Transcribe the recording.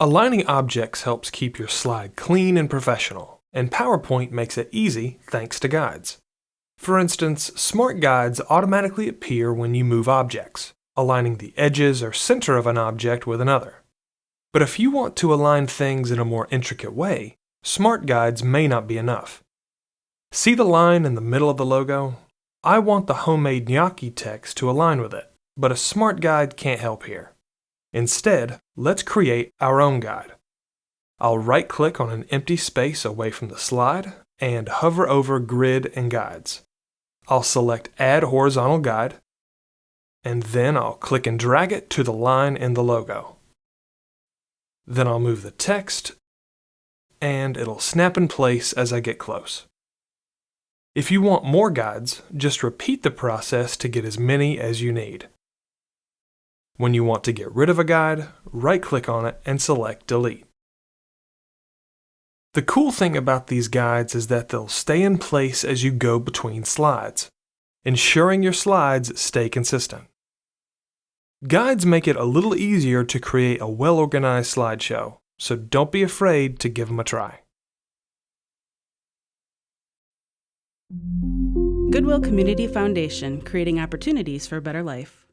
Aligning objects helps keep your slide clean and professional, and PowerPoint makes it easy thanks to guides. For instance, smart guides automatically appear when you move objects, aligning the edges or center of an object with another. But if you want to align things in a more intricate way, smart guides may not be enough. See the line in the middle of the logo? I want the homemade gnocchi text to align with it, but a smart guide can't help here. Instead, let's create our own guide. I'll right-click on an empty space away from the slide and hover over Grid and Guides. I'll select Add Horizontal Guide, and then I'll click and drag it to the line in the logo. Then I'll move the text, and it'll snap in place as I get close. If you want more guides, just repeat the process to get as many as you need. When you want to get rid of a guide, right-click on it and select Delete. The cool thing about these guides is that they'll stay in place as you go between slides, ensuring your slides stay consistent. Guides make it a little easier to create a well-organized slideshow, so don't be afraid to give them a try. Goodwill Community Foundation, creating opportunities for a better life.